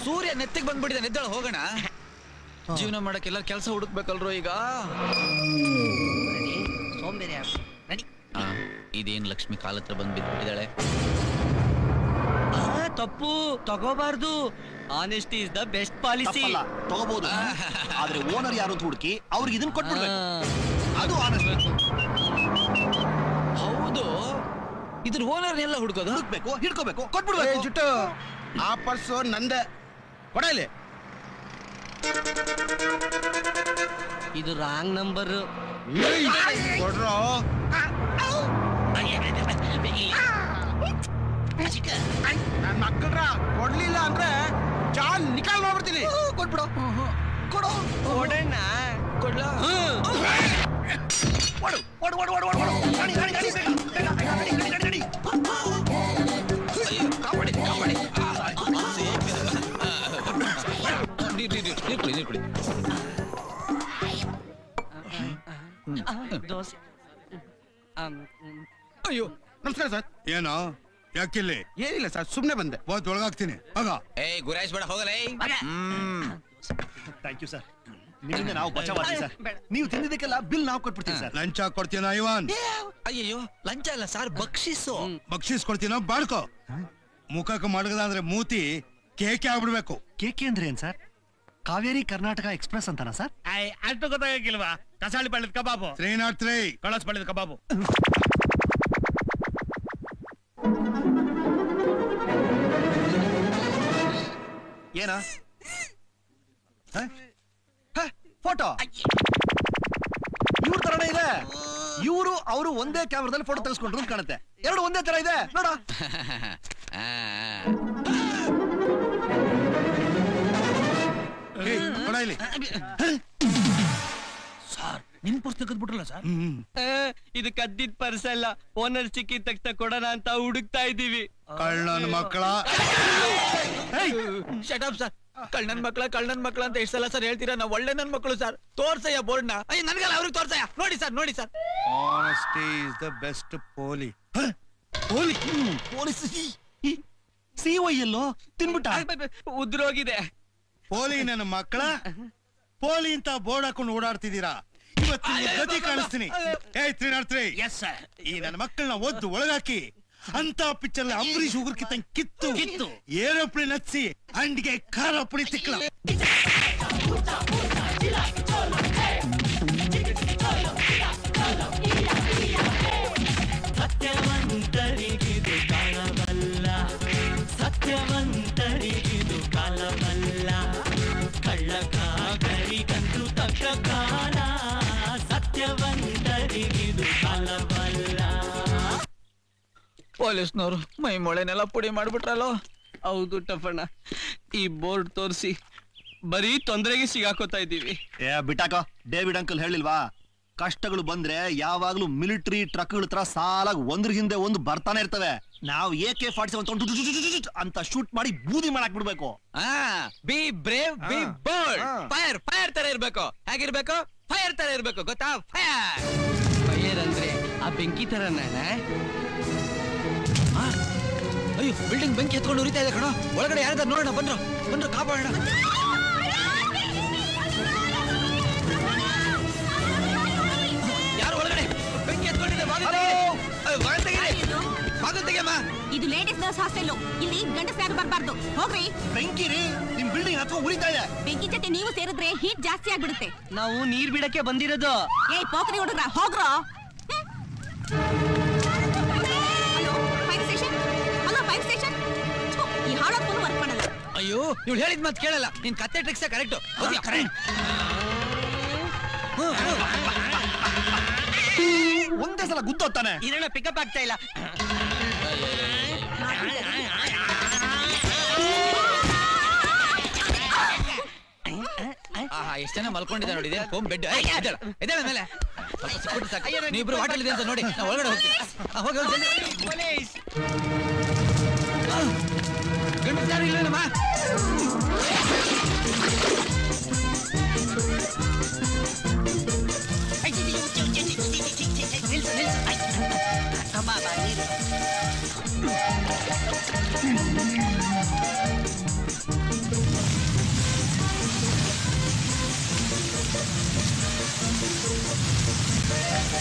ಸೂರ್ಯ ನೆತ್ತಿಗೆ ಬಂದ್ಬಿಟ್ಟಿದೆ, ಎದ್ದೇಳು ಹೋಗೋಣ. ಜೀವನ ಮಾಡಕ್ಕೆ ಎಲ್ಲರೂ ಕೆಲಸ ಹುಡುಕ್ಬೇಕಲ್ರು ಈಗ. ಸೋಂಬೇರಿ ಇದೇನ್ ಲಕ್ಷ್ಮಿ ಕಾಲ ಹತ್ರ ಬಂದ್ ಬಿದ್ಬಿಟ್ಟಿದ್ದಾಳೆ. ತಪ್ಪು ತಗೋಬಾರ್ದು. Honesty is the best policy. ತಗೋಬಹುದು, ಆದ್ರೆ ಓನರ್ ಯಾರು ಅಂತ ಹುಡುಕಿ ಅವ್ರಿಗೆ ಇದನ್ನ ಕೊಟ್ಬಿಡ್ಬೇಕು. ಅದು ಆನೆಸ್ಟ್. ಹೌದು, ಇದ್ರ ಓನರ್ ಎಲ್ಲ ಹುಡುಕ್ಬೇಕು, ಹಿಡ್ಕೋಬೇಕು, ಕೊಟ್ಬಿಡ್ಬೇಕು. ಜುಟ್ಟು, ಆ ಪರ್ಸು ನಂದೆ, ಕೊಡ ಇಲ್ಲಿ. ಇದು ರಾಂಗ್ ನಂಬರ್. ಕೊಡ್ರೋ. ನನ್ ಮಕ್ಕಳ್ರ ಕೊಡ್ಲಿಲ್ಲ ಅಂದ್ರೆ ಜಾನ್ ನಿಕಾಲ್ ಮಾಡ್ಬಿಡ್ತೀನಿ. ಕೊಟ್ಬಿಡು, ಕೊಡು. ಕೊಡೋಣ. ಕೊಡ್ಲಾ? ದೋಸೆ. ಅಯ್ಯೋ ನಮಸ್ಕಾರ ಸರ್. ಏನೋ ಯಾಕಿಲ್ಲಿ? ಏನಿಲ್ಲ ಸರ್, ಸುಮ್ನೆ ಬಂದೆ. ಒಳಗಾಗ್ತೀನಿ. ಏಯ್ ಗುರಾಯಿಸ್ ಬೇಡ, ಹೋಗಲೇ. ಥ್ಯಾಂಕ್ ಯು ಸರ್, ನಿಮ್ಮಿಂದ ನಾವು ಬಚಾವಾದ್ವಿ ಸರ್. ನೀವು ತಿಂದಿದ್ದಕ್ಕೆಲ್ಲ ಬಿಲ್ ನಾವು ಕೊಟ್ಬಿಡ್ತೀವಿ ಸರ್. ಲಂಚ ಕೊಡ್ತೀನ ಐವಾನ್? ಅಯ್ಯೋ ಲಂಚ ಅಲ್ಲ ಸರ್, ಬಕ್ಷಿಸು. ಬಕ್ಷಿಸ್ ಕೊಡ್ತೀನ ಬಾಳ್ಕೋ. ಮುಖಕ್ಕೆ ಮಡಗದ ಅಂದ್ರೆ ಮೂತಿ ಕೇಕೆ ಆಗ್ಬಿಡ್ಬೇಕು. ಕೇಕೆ ಅಂದ್ರೆ ಏನ್ ಸರ್? ಕಾವೇರಿ ಕರ್ನಾಟಕ ಎಕ್ಸ್ಪ್ರೆಸ್ ಅಂತಾನ ಸರ್? ಅಷ್ಟು ಗೊತ್ತಾಗಿಲ್ವಾ? ಕಸಾಳಿ ಪಳ್ಳಿದ ಕಬಾಬು, 303 ಕಳಸ್ ಪಳ್ಳಿದ ಕಬಾಬು. ಏನ ಫೋಟೋ ಇವ್ರ ತರನೇ ಇದೆ. ಇವರು ಅವರು ಒಂದೇ ಕ್ಯಾಮ್ರಾದಲ್ಲಿ ಫೋಟೋ ತೆಗೆಸ್ಕೊಂಡ್ರು ಅಂತ ಕಾಣುತ್ತೆ. ಎರಡು ಒಂದೇ ತರ ಇದೆ ನೋಡ. ಇಲ್ಲಿ ಸರ್, ನಿಮ್ ಪರ್ಸ್ ತೆಗೆದ್ಬಿಟ್ರಲ್ಲ ಸರ್? ಇದು ಕದ್ದಿದ್ ಪರ್ಸ್ ಅಲ್ಲ. ಓನರ್ ಸಿಕ್ಕಿದ ತಕ್ಷಣ ಕೊಡೋಣ ಅಂತ ಹುಡುಕ್ತಾ ಇದ್ದೀವಿ. ಕಳ್ಳನ ಮಕ್ಕಳ. Shut up sir. ಕಳ್ಳನ್ ಮಕ್ಳ ಅಂತ ಎಷ್ಟು ಸಲ ಸರ್ ಹೇಳ್ತೀರಾ? ನಾವು ಒಳ್ಳೆ ನನ್ ಮಕ್ಕಳು ಸರ್. ತೋರ್ಸಯ್ಯ ಬೋರ್ಡ್ನ. ಅಯ್ಯ ನನ್ಗಲ್ಲ, ಅವ್ರಿಗೆ ತೋರ್ಸಯ್ಯ. ನೋಡಿ ಸರ್, ನೋಡಿ sir. Honesty is the best policy. Police CO ಎಲ್ಲೋ ತಿನ್ಬಿಟ್ಟ. ಉದ್ರೋಗಿದೆ. ಪೋಲಿ ನನ್ನ ಮಕ್ಕಳ. ಪೋಲಿ ಅಂತ ಬೋರ್ಡ್ ಹಾಕೊಂಡು ಓಡಾಡ್ತಿದ್ದೀರಾ. ಇವತ್ತಿನ ಗತಿ ಕಾಣಿಸ್ತೀನಿ. 303 ಈ ನನ್ನ ಮಕ್ಕಳನ್ನ ಒದ್ದು ಒಳಗಾಕಿ ಅಂತ ಪಿಕ್ಚರ್ ಅಂಬರೀಷ್ ಉಗುರ್ಕಿತ್ತ ಕಿತ್ತು ಏರೋಪ್ಲೇನ್ ಹಚ್ಚಿ ಅಂಡಿಗೆ ಖಾರ ಪುಡಿ ತಿಕ್ಕಳ. ಸತ್ಯವಂತರಿಗಿದು ಕಾಲವಲ್ಲ, ಸತ್ಯವಂತರಿಗಿದು ಕಾಲವಲ್ಲ. ಕಳ್ಳಕಾಗರಿಗಂತೂ ತಕ್ಕ ಕಾಲ, ಸತ್ಯವಂತರಿಗಿದು ಕಾಲವಲ್ಲ. ಪೊಲೀಸ್ನವರು ಮೈ ಮೊಳೆನೆಲ್ಲ ಪುಡಿ ಮಾಡ್ಬಿಟ್ರಲ್ಲೋ. ಹೌದು ಟಫಣ್ಣ, ಈ ಬೋರ್ಡ್ ತೋರಿಸಿ ಬರೀ ತೊಂದರೆಗೆ ಸಿಗಾಕೋತಾ ಇದ್ದೀವಿ. ಬಿಟ್ಟಾಕ, ಡೇವಿಡ್ ಅಂಕಲ್ ಹೇಳಿಲ್ವಾ? ಕಷ್ಟಗಳು ಬಂದ್ರೆ ಯಾವಾಗ್ಲೂ ಮಿಲಿಟರಿ ಟ್ರಕ್ಗಳ ತರ ಸಾಲಾಗಿ ಒಂದ್ರ ಹಿಂದೆ ಒಂದು ಬರ್ತಾನೆ ಇರ್ತವೆ. ನಾವು AK-47 ಅಂತ ಶೂಟ್ ಮಾಡಿ ಬೂದಿ ಮಾಡಾಕ್ ಬಿಡ್ಬೇಕು. Be brave, B bold. Fire ತರ ಇರ್ಬೇಕು. ಹೇಗಿರ್ಬೇಕು? ಫೈರ್ ತರ ಇರ್ಬೇಕು, ಗೊತ್ತಾ? ಫೈರ್ ಅಂದ್ರೆ ಆ ಬೆಂಕಿ ತರ. ಅಯ್ಯೋ, ಬಿಲ್ಡಿಂಗ್ ಬೆಂಕಿ ಎತ್ಕೊಂಡು ಉರಿತಾ ಇದೆ ಕಣ. ಒಳಗಡೆ ಯಾರಾದ್ರೂ ನೋಡೋಣ. ಬಂದ್ರು ಕಾಪಾಡೋಣ. ಯಾರು ಒಳಗಡೆ? ಬೆಂಕಿ ಎತ್ಕೊಂಡಿದೆ. ಇದು ಲೇಡೀಸ್ ನರ್ಸ್ ಹಾಸ್ಟೆಲ್. ಇಲ್ಲಿ ಗಂಡಸ ಯಾರು ಬರ್ಬಾರ್ದು. ಹೋಗ್ರಿ. ಬೆಂಕಿ ರೀ, ನಿಮ್ ಬಿಲ್ಡಿಂಗ್ ಹತ್ರ ಉರಿತಾ ಇದೆ. ಬೆಂಕಿ ಜೊತೆ ನೀವು ಸೇರಿದ್ರೆ ಹೀಟ್ ಜಾಸ್ತಿ ಆಗ್ಬಿಡುತ್ತೆ. ನಾವು ನೀರ್ ಬಿಡಕ್ಕೆ ಬಂದಿರೋದು. ಏಯ್ ಪೋಖರಿ ಹುಡುಗ್ರ, ಹೋಗ್ರೋ. Fire station. ಈ ಹಾಳೋದ್ ಫೋನ್ ವರ್ಕ್ ಮಾಡಲ್ಲ. ಅಯ್ಯೋ, ಇವ್ಳು ಹೇಳಿದ್ ಮಾತು ಕೇಳಲ್ಲ. ನಿನ್ ಕತ್ತೆ ಟ್ರಿಕ್ಸ್ ಕರೆಕ್ಟ್. ಒಂದೇ ಸಲ ಗುದ್ದೋತಾನೆ. ಇದನ್ನ ಪಿಕಪ್ ಆಗ್ತಾ ಇಲ್ಲ. ಎಷ್ಟು ಜನ ಮಲ್ಕೊಂಡಿದ್ದ ನೋಡಿದೆ. ಹೋಮ್ ಬೆಡ್ ಎದ್ದೇಳ ಮೇಲೆ. ನೀವಿಬ್ರು ವಾಟರ್ ಇದೆ ಅಂತ ನೋಡಿ. ನಾವು ಒಳಗಡೆ ಹೋಗ್ತೀವಿ. ಗಂಡಸ ಯಾರು ಇಲ್ವೇನಮ್ಮ?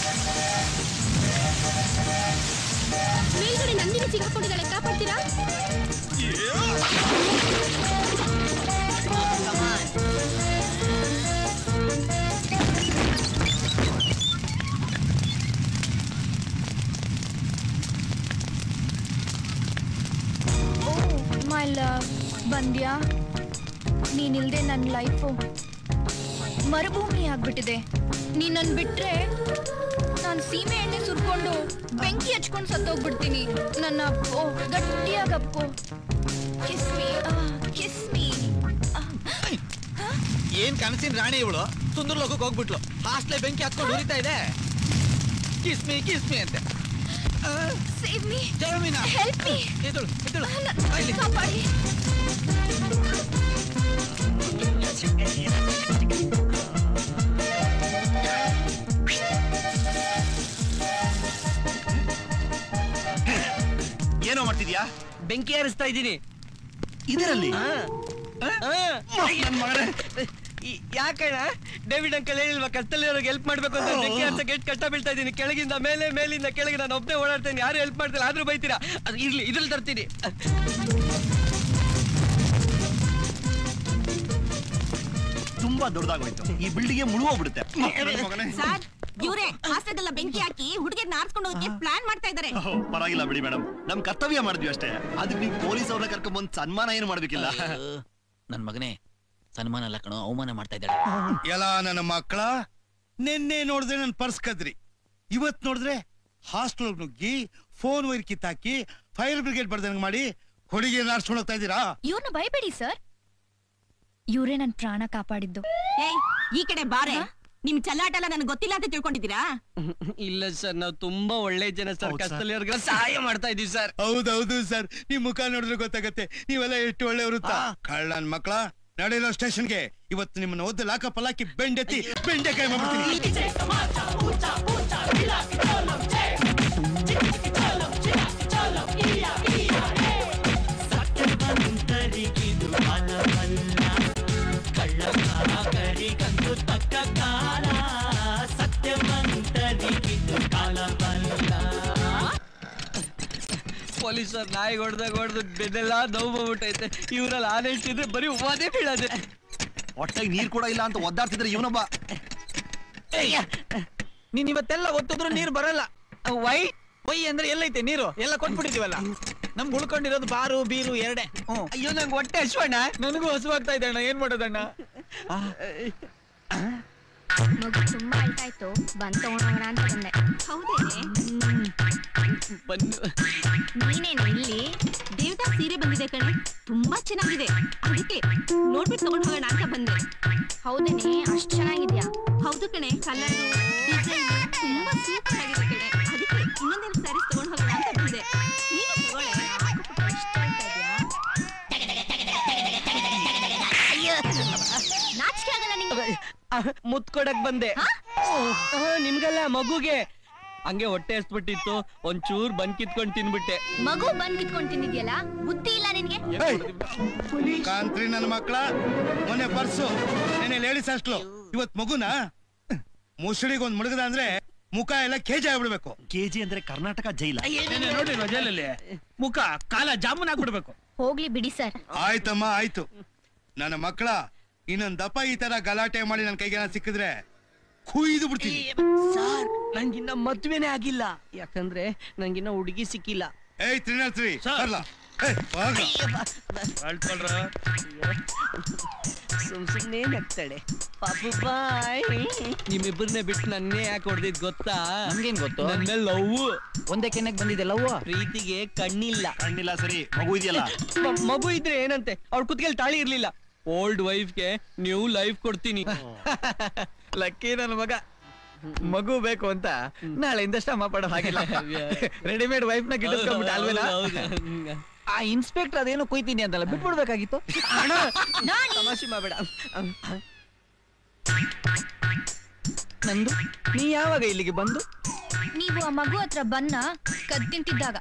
ಸಂಧ್ಯಾ, ನೀನಿಲ್ದೆ ನನ್ನ ಲೈಫು ಮರುಭೂಮಿ ಆಗ್ಬಿಟ್ಟಿದೆ. ನೀನ್ ನನ್ ಬಿಟ್ರೆ ನಾನು ಸೀಮೆ ಎಣ್ಣೆ ಸುರ್ಕೊಂಡು ಬೆಂಕಿ ಹಚ್ಕೊಂಡು ಸತ್ತೋಗ್ಬಿಡ್ತೀನಿ. ನನ್ನ ಅಪ್ಪೋ, ಗಟ್ಟಿಯಾಗಿ ಅಪ್ಪೋ. Kiss me, kiss me. ಏನ್ ಕನಸಿನ ರಾಣಿ ಇವಳು ಸುಂದರ ಲೋಕಕ್ಕೆ ಹೋಗ್ಬಿಟ್ಲು. ಹಾಸ್ಟ್ಲೆ ಬೆಂಕಿ ಹತ್ಕೊಂಡು ಉರಿತಾ ಇದೆ. ಕಿಸ್ ಮೀ ಅಂತೆ. ಸೇವ್ ಮೀ, ಜಯಮೀನಾ, ಹೆಲ್ಪ್ ಮೀ. ಎದ್ದೇಳು. ಕಾಪಾಡಿ. ಏನೋ ಮಾಡ್ತಿದ್ಯಾ? ಬೆಂಕಿ ಹಾರಿಸ್ತಾ ಇದ್ದೀನಿ. ಇದರಲ್ಲಿ ಯಾಕಣ್ಣ ಡೇವಿಡ್ ಅಂಕಲ್ ಹೇಳಿಲ್ವಾ ಕಷ್ಟದಲ್ಲಿ ಅವ್ರಿಗೆ ಹೆಲ್ಪ್ ಮಾಡ್ಬೇಕು ಅಂತ? ಬೆಂಕಿ ಹಾರ್ಸಕ್ಕೆ ಎಷ್ಟು ಕಷ್ಟ ಬೀಳ್ತಾ ಇದ್ದೀನಿ. ಕೆಳಗಿಂದ ಮೇಲೆ, ಮೇಲಿಂದ ಕೆಳಗೆ ನಾನು ಒಬ್ಬನೇ ಓಡಾಡ್ತೇನೆ. ಯಾರು ಹೆಲ್ಪ್ ಮಾಡ್ತಿಲ್ಲ, ಆದ್ರೂ ಬೈತೀರಾ. ಅದು ಇರ್ಲಿ, ಇದ್ರಲ್ಲಿ ತರ್ತೀನಿ. ತುಂಬಾ ದೊಡ್ಡದಾಗೋಯ್ತು. ಈ ಬಿಲ್ಡಿಂಗ್ ಮುಳುಗೋಗ್ಬಿಡುತ್ತೆ. ಸರ್, ಇವ್ರೆ ಹಾಸ್ಟೆಲ್ಗೆಲ್ಲ ಬೆಂಕಿ ಹಾಕಿ ಹುಡುಗಿಯನ್ನ ಆರಿಸ್ಕೊಂಡು ಹೋಗಕ್ಕೆ ಪ್ಲಾನ್ ಮಾಡ್ತಾ ಇದ್ದಾರೆ. ಪರವಾಗಿಲ್ಲ ಬಿಡಿ ಮೇಡಮ್, ನಮ್ ಕರ್ತವ್ಯ ಮಾಡಿದ್ವಿ ಅಷ್ಟೇ. ಅದಕ್ಕೆ ನೀವು ಪೊಲೀಸ್ ಅವ್ರನ್ನ ಕರ್ಕೊಂಡ್ ಬಂದ್ ಸನ್ಮಾನ ಏನು ಮಾಡ್ಬೇಕಿಲ್ಲ. ನನ್ ಮಗನೇ, ಸನ್ಮಾನ ಅಲ್ಲ ಕಣೋ, ಅವಮಾನ ಮಾಡ್ತಾ ಇದ್ದಾಳೆ. ಎಲ್ಲ ನನ್ನ ಮಕ್ಕಳ, ನಿನ್ನೆ ನೋಡಿದ್ರೆ ನನ್ ಪರ್ಸ್ ಕದ್ರಿ, ಇವತ್ ನೋಡಿದ್ರೆ ಹಾಸ್ಟೆಲ್ ನುಗ್ಗಿ ಫೋನ್ ವೈರ್ ಕಿತ್ತಾಕಿ ಫೈರ್ ಬ್ರಿಗೇಡ್ ಬರ್ದಂಗ್ ಮಾಡಿ ಹುಡುಗಿ ನಾರ್ಸ್ಕೊಂಡು ಹೋಗ್ತಾ ಇದ್ದೀರಾ? ಇವ್ರನ್ನ ಭಯಬೇಡಿ ಸರ್, ಇವ್ರೇ ನನ್ ಪ್ರಾಣ ಕಾಪಾಡಿದ್ದು. ಏಯ್, ಈ ಕಡೆ ಬಾರೆ. ನಿಮ್ ಚಲ್ಲಾಟ ಎಲ್ಲ ನನಗೆ ಗೊತ್ತಿಲ್ಲ ಅಂತ ತಿಳ್ಕೊಂಡಿದ್ದೀರಾ? ಇಲ್ಲ ಸರ್, ನಾವು ತುಂಬಾ ಒಳ್ಳೆ ಜನ ಸರ್. ಕಷ್ಟದಲ್ಲಿ ಅವ್ರಿಗೆ ಸಹಾಯ ಮಾಡ್ತಾ ಇದೀವಿ ಸರ್. ಹೌದೌದು ಸರ್, ನಿಮ್ ಮುಖ ನೋಡಿದ್ರೆ ಗೊತ್ತಾಗತ್ತೆ ನೀವೆಲ್ಲ ಎಷ್ಟು ಒಳ್ಳೆಯವರು. ಕಳ್ಳನ್ ಮಕ್ಕಳ, ನಡೆಯೋ ಸ್ಟೇಷನ್ಗೆ ಇವತ್ತು ನಿಮ್ಮನ್ನ ಓದಿ ಲಾಕಪ್ ಹಾಕಿ ಬೆಂಡೆತ್ತಿ ಬೆಂಡೆಕಾಯಿ ಮಾಡ್ಬಿಡ್ತೀನಿ. ಪೊಲೀಸರ್ ನಾಯಿ ಹೊಡೆದು ಬೆನ್ನೆಲ್ಲ ನೋವು ಬಂದ್ಬಿಟ್ಟೈತೆ. ಇವ್ರಲ್ಲಿ ಆನೆಷ್ಟಿದ್ರೆ ಬರೀ ಒದೇ ಬೀಳದೆ. ಹೊಟ್ಟೆಗೆ ನೀರ್ ಕೂಡ ಇಲ್ಲ ಅಂತ ಒದ್ದಾಡ್ತಿದ್ರೆ ಇವನೊಬ್ಬ. ನೀನ್ ಇವತ್ತೆಲ್ಲ ಒತ್ತಿದ್ರು ನೀರ್ ಬರಲ್ಲ. ವೈ ಅಂದ್ರೆ ಎಲ್ಲೈತೆ ನೀರು? ಎಲ್ಲ ಕೊಟ್ಬಿಟ್ಟಿದೀವಲ್ಲ. ನಮ್ಗೆ ಉಳ್ಕೊಂಡಿರೋದು ಬಾರು ಬೀರು ಎರಡೇ. ಅಯ್ಯೋ, ನಂಗೆ ಹೊಟ್ಟೆ ಹಸುವಣ್ಣ. ನನಗೂ ಹಸುವಾಗ್ತಾ ಇದೆ ಅಣ್ಣ, ಏನ್ ಮಾಡೋದಣ್ಣ? ಮಗು ತುಂಬಾ ಅಳ್ತಾ ಇತ್ತು, ಬಂದ್ ತಗೊಂಡೋಗೋಣ ಅಂತ ಬಂದೆ. ಹೌದೇ? ನೀನೇನು ಇಲ್ಲಿ? ದೇವತಾ ಸೀರೆ ಬಂದಿದೆ ಕಣೆ, ತುಂಬಾ ಚೆನ್ನಾಗಿದೆ. ಅದಕ್ಕೆ ನೋಡ್ಬಿಟ್ಟು ತಗೊಂಡ್ ಹೋಗೋಣ ಅಂತ ಬಂದೆ. ಹೌದೇನೆ, ಅಷ್ಟ್ ಚೆನ್ನಾಗಿದ್ಯಾ? ಹೌದು ಕಣೆ, ಕಲರ್ ಡಿಸೈನ್ ತುಂಬಾ ಸೂಪರ್ ಆಗಿದೆ ಕಣೆ. ಅದಕ್ಕೆ ಇನ್ನೊಂದೆರಡು ಸ್ಯಾರೀಸ್ ತಗೊಂಡ್ ಹೋಗೋಣ ಅಂತ ಬಂದೆ. ನೀನು ತಗೊಳ್ಳೆ. ನಾಚಿಕೆ ಆಗಲ್ಲ ನಿಂಗೆ? ಮುತ್ಕೊಡಕ್ ಬಂದೆ. ನಿಮ್ಗಲ್ಲ, ಮಗುಗೆ. ಹಂಗೆ ಹೊಟ್ಟೆ ಹಸ್ಬಿಟ್ಟಿತ್ತು, ಒಂಚೂರ್ ಬಂದ್ ಕಿತ್ಕೊಂಡ್ ತಿನ್ಬಿಟ್ಟೆ. ಮಗು ಬಂದ್ ಕಿತ್ಕೊಂಡ್ ತಿಂದಿದ್ಯಲ್ಲ, ಬುದ್ಧಿ ಇಲ್ಲ ನಿನ್ಗೆ? ಕಾಂತ್ರಿ ನನ್ನ ಮಕ್ಕಳ, ಮೊನ್ನೆ ಪರ್ಸು, ನೆನೆ ಲೇಡೀಸ್ ಹಾಸ್ಟ್ಲು, ಇವತ್ ಮಗುನ ಮುಸುಡಿಗೆ ಒಂದ್ ಮುಳುಗದ ಅಂದ್ರೆ ಮುಖ ಎಲ್ಲ ಕೆಜಿ ಆಗ್ಬಿಡ್ಬೇಕು. ಕೆಜಿ ಅಂದ್ರೆ ಕರ್ನಾಟಕ ಜೈಲ. ನೋಡಿ ಜೈಲಲ್ಲಿ ಮುಖ ಕಾಲ ಜಾಮೂನ್ ಆಗ್ಬಿಡ್ಬೇಕು. ಹೋಗ್ಲಿ ಬಿಡಿ ಸರ್. ಆಯ್ತಮ್ಮ, ಆಯ್ತು. ನನ್ನ ಮಕ್ಕಳ, ಇನ್ನೊಂದ್ ದಪ್ಪ ಈ ತರ ಗಲಾಟೆ ಮಾಡಿ ನನ್ ಕೈಗೆ ಸಿಕ್ಕಿದ್ರೆ ಕುಯ್ದು ಬಿಡ್ತೀನಿ. ಸರ್, ನಂಗಿನ್ನ ಮದ್ವೆನೇ ಆಗಿಲ್ಲ, ಯಾಕಂದ್ರೆ ನಂಗಿನ್ನ ಹುಡುಗಿ ಸಿಕ್ಕಿಲ್ಲ. ಏಯ್ ತ್ರಿನಾಥ್ರಿ, ಬರ್ಲಾ? ಸುಮ್ನೆ ನಗ್ತಾಳೆ. ಪಾಪು ಬಾಯ್. ನಿಮ್ಮಿಬ್ಬರನ್ನೇ ಬಿಟ್ಟು ನನ್ನೇ ಯಾಕೆ ಹೊಡೆದಿದ್ ಗೊತ್ತಾ? ನಮ್ಗೇನ್ ಗೊತ್ತು? ನನ್ನ ಮೇಲೆ ಲವ್. ಒಂದೇ ಕೆನ್ನೆಗ್ ಬಂದಿದೆ ಲವ್. ಪ್ರೀತಿಗೆ ಕಣ್ಣಿಲ್ಲ. ಕಣ್ಣಿಲ್ಲ ಸರಿ, ಮಗು ಇದೆಯಲ್ಲ. ಮಗು ಇದ್ರೆ ಏನಂತೆ, ಅವ್ಳ ಕುತ್ತಿಗೆಲ್ ತಾಳಿ ಇರ್ಲಿಲ್ಲ. ಓಲ್ಡ್ ವೈಫ್ಗೆ ನ್ಯೂ ಲೈಫ್ ಕೊಡ್ತೀನಿ. ಲಕ್ಕಿ ನನ್ನ ಮಗ. ಮಗು ಬೇಕು ಅಂತ ನಾಳೆಯಿಂದ ಶ್ರಮ ಪಡೋ ಹಾಗಿಲ್ಲ. ರೆಡಿಮೇಡ್ ವೈಫ್ ನ ಗಿಟ್ಟಿಸ್ಕೊಂಡ್ಬಿಟ್ಟು ಅಲ್ವೇನಾ? ಆ ಇನ್ಸ್ಪೆಕ್ಟರ್ ಅದೇನೋ ಕೊಯ್ತೀನಿ ಅಂತಲ್ಲ, ಬಿಟ್ಬಿಡ್ಬೇಕಾಗಿತ್ತು. ತಮಾಷೆ ಮಾಡಬೇಡ. ನಂದು, ನೀ ಯಾವಾಗ ಇಲ್ಲಿಗೆ ಬಂದು? ನೀವು ಆ ಮಗು ಹತ್ರ ಬನ್ನ ಕದ್ ತಿಂತಿದ್ದಾಗ.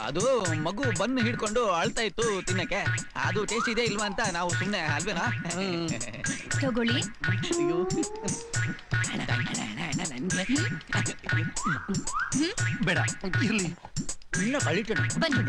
ಅದು ಮಗು ಬನ್ನು ಹಿಡ್ಕೊಂಡು ಅಳ್ತಾ ಇತ್ತು ತಿನ್ನಕ್ಕೆ. ಅದು ಟೇಸ್ಟ್ ಇದೆ ಇಲ್ವಾ ಅಂತ ನಾವು ಸುಮ್ನೆ ಅಲ್ವೇನಾ? ತಗೊಳ್ಳಿ. ಬೇಡ, ಇರ್ಲಿ. ಇನ್ನ ಕಳಿಟ ಬನ್ನಿ.